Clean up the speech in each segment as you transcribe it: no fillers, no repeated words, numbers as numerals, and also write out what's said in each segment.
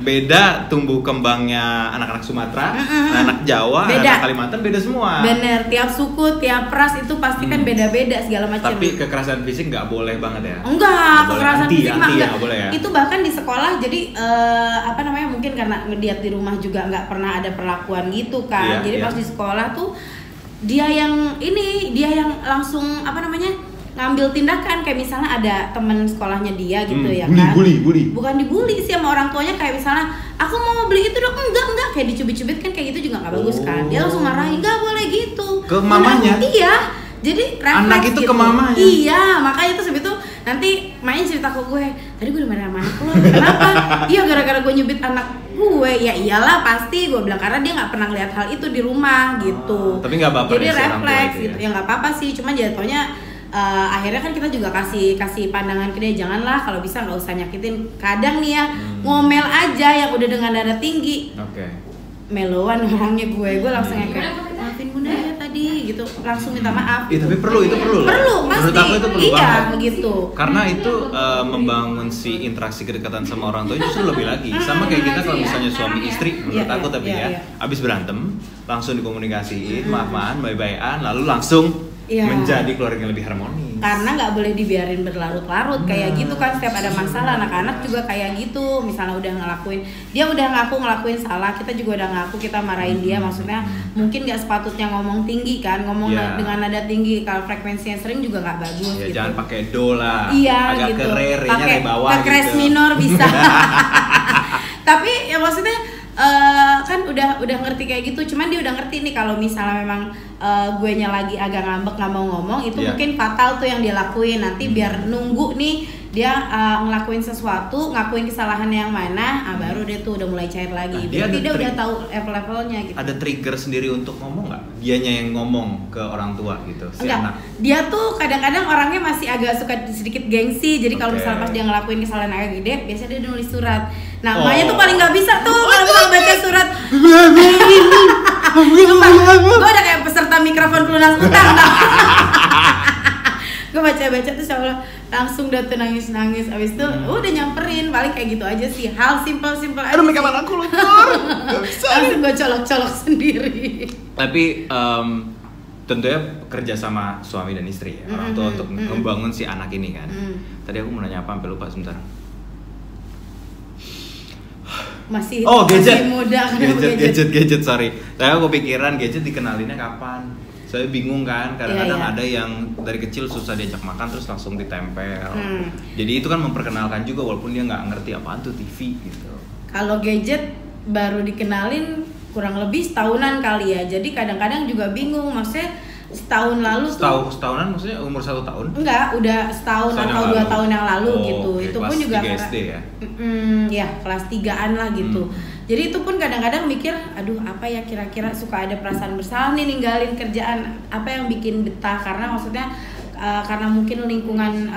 beda tumbuh kembangnya anak-anak Sumatera, anak Jawa, anak Kalimantan beda semua. Bener, tiap suku, tiap ras itu pasti kan beda-beda segala macam. Tapi kekerasan fisik nggak boleh banget ya? Enggak, kekerasan fisik mah enggak boleh ya? Itu bahkan di sekolah, jadi mungkin karena ngeliat di rumah juga nggak pernah ada perlakuan gitu kan. Jadi pas di sekolah tuh dia yang langsung ngambil tindakan, kayak misalnya ada teman sekolahnya dia gitu ya kan. Bully. Bukan dibully sih sama orang tuanya, kayak misalnya aku mau beli itu dong, enggak, kayak dicubit-cubit kan, kayak gitu juga nggak bagus kan. Dia langsung marahin, nggak boleh gitu. Ke mamanya? Iya. Jadi anak itu gitu. Ke mamanya? Iya, makanya terus habis itu nanti main cerita ke gue, tadi gue dimarahin sama anak lo, kenapa? Iya gara-gara gue nyubit anak gue. Ya iyalah pasti, gue bilang, karena dia nggak pernah lihat hal itu di rumah gitu. Tapi nggak apa-apa. Jadi refleks gitu ya, nggak apa-apa sih, cuma jatuhnya akhirnya kan kita juga kasih pandangan ke dia, janganlah kalau bisa nggak usah nyakitin. Kadang nih ya ngomel aja yang udah dengan darah tinggi, meloan orangnya gue langsung kayak maafin bunda ya tadi gitu, langsung minta maaf. Iya, tapi perlu pasti. Menurut aku itu perlu banget. Gitu. Karena itu membangun si interaksi kedekatan sama orang tua justru lebih lagi. Sama kayak kita kalau misalnya suami istri, menurut aku tapi abis berantem langsung dikomunikasiin, maaf-maafan, bye-byean, lalu langsung menjadi keluarga yang lebih harmonis. Karena nggak boleh dibiarin berlarut-larut kayak gitu kan. Setiap ada masalah, anak-anak juga kayak gitu. Misalnya udah dia udah ngelakuin salah, kita juga udah ngaku, kita marahin dia. Maksudnya mungkin nggak sepatutnya ngomong tinggi kan, ngomong dengan nada tinggi. Kalau frekuensinya sering juga nggak bagus. Gitu. Jangan pakai do lah. Agak gitu. Ke re-nya di bawah gitu. Ke crash minor bisa. Tapi ya maksudnya kan udah ngerti kayak gitu. Cuman dia udah ngerti nih kalau misalnya memang guenya lagi agak ngambek nggak mau ngomong, itu mungkin fatal tuh yang dia lakuin. Nanti biar nunggu nih dia ngelakuin sesuatu, ngakuin kesalahannya yang mana, baru dia tuh udah mulai cair lagi. Berarti dia udah tahu level-levelnya gitu. Ada trigger sendiri untuk ngomong nggak? Dianya yang ngomong ke orang tua gitu, si anak? Dia tuh kadang-kadang orangnya masih agak suka sedikit gengsi. Jadi kalau misalnya pas dia ngelakuin kesalahan agak gede, biasanya dia nulis surat. Nah, emaknya tuh paling nggak bisa tuh kalau baca surat. Gue udah kayak peserta mikrofon pelunas utang. Gue baca tuh langsung udah tuh nangis. Abis itu udah nyamperin, paling kayak gitu aja sih. Hal simple aja. Aduh, make up aku luntur. Gak bisa. Langsung gue colok-colok sendiri. Tapi tentunya kerja sama suami dan istri ya, orang tua untuk membangun si anak ini kan. Tadi aku mau nanya apa, sampai lupa sebentar. Masih muda. Gadget, sorry. Saya kepikiran gadget dikenalinnya kapan. Saya bingung kan, kadang-kadang ada yang dari kecil susah diajak makan terus langsung ditempel. Jadi itu kan memperkenalkan juga walaupun dia nggak ngerti apaan tuh TV gitu. Kalau gadget baru dikenalin kurang lebih setahunan kali ya. Jadi kadang-kadang juga bingung, maksudnya setahun lalu setahunan maksudnya umur 1 tahun? Enggak, udah setahun atau 2 tahun yang lalu gitu. Okay. Itu pun juga kelas 3 SD ya? Ya kelas 3-an lah gitu. Jadi itu pun kadang-kadang mikir, aduh apa ya kira-kira, suka ada perasaan bersalah nih ninggalin kerjaan, apa yang bikin betah, karena maksudnya karena mungkin lingkungan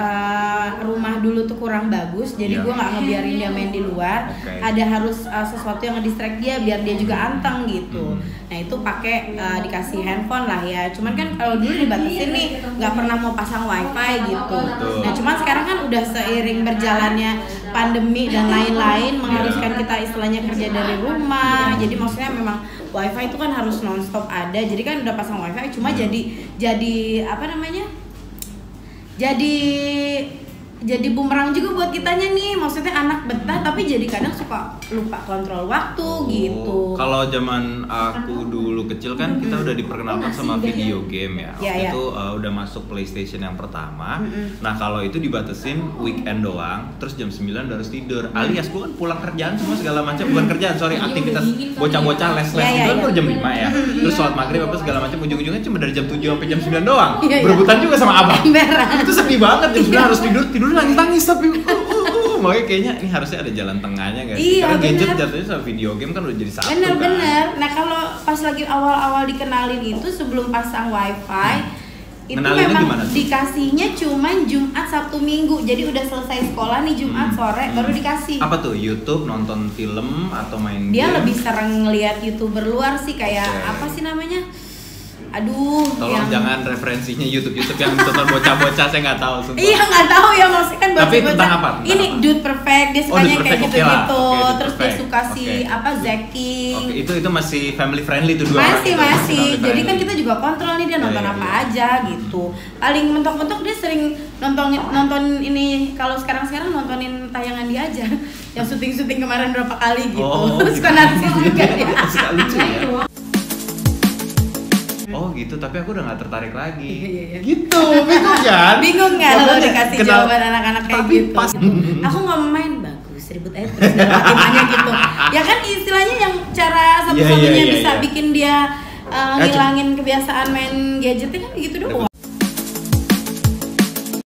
rumah dulu tuh kurang bagus, jadi gue nggak ngebiarin dia main di luar. Ada harus sesuatu yang ngedistract dia biar dia juga anteng gitu. Nah itu pakai dikasih handphone lah ya. Cuman kan kalau dulu dibatasin nih, nggak pernah mau pasang wifi gitu. Nah cuman sekarang kan udah seiring berjalannya pandemi dan lain-lain mengharuskan kita istilahnya kerja dari rumah. Jadi maksudnya memang wifi itu kan harus nonstop ada. Jadi kan udah pasang wifi, cuma jadi apa namanya? Jadi bumerang juga buat kitanya nih, maksudnya anak betah tapi jadi kadang suka lupa kontrol waktu gitu. Kalau zaman aku dulu kecil kan kita udah diperkenalkan sama video game ya. Waktu itu udah masuk PlayStation yang pertama. Nah kalau itu dibatesin weekend doang, terus jam 9 udah harus tidur. Alias gue kan pulang kerjaan semua segala macam, bukan kerjaan sorry, aktivitas bocah-bocah les-les itu kan baru jam 5 ya. Terus sholat maghrib apa segala macam, ujung-ujungnya cuma dari jam 7 sampai jam 9 doang. Berebutan juga sama abang. Itu sedih banget, jam 9 harus tidur nangis tapi makanya kayaknya ini harusnya ada jalan tengahnya guys. Karena gadget jatuhnya sama video game kan udah jadi satu. Bener. Nah kalau pas lagi awal-awal dikenalin itu sebelum pasang wifi itu memang dikasihnya cuman Jumat Sabtu Minggu. Jadi udah selesai sekolah nih Jumat sore baru dikasih. Apa tuh? YouTube, nonton film atau main Dia game? lebih sering ngeliat YouTuber luar sih, kayak apa sih namanya? aduh. Tolong jangan referensinya YouTube yang tonton bocah-bocah, saya nggak tahu. Sumpah. Iya nggak tahu ya, maksudnya kan Tapi tentang apa? Ini Dude Perfect, dia sukanya kayak gitu-gitu. Terus dia suka si Zack King. Itu masih family friendly tuh dua. Masih. Jadi kan kita juga kontrol nih dia nonton apa aja gitu. Paling mentok-mentok dia sering nonton ini, kalau sekarang nontonin tayangan dia aja. Yang syuting kemarin berapa kali gitu. Suka narsis juga dia. Suka lucu ya. Oh gitu, tapi aku udah gak tertarik lagi. Iya. Gitu, bingung kan? Bingung gak lo dikasih jawaban anak-anak kayak gitu? Aku gak main, bagus, ribut aja terus dapatin gitu. Ya kan istilahnya yang cara satu-satunya bisa bikin dia ngilangin kebiasaan main gadgetnya kan gitu doang.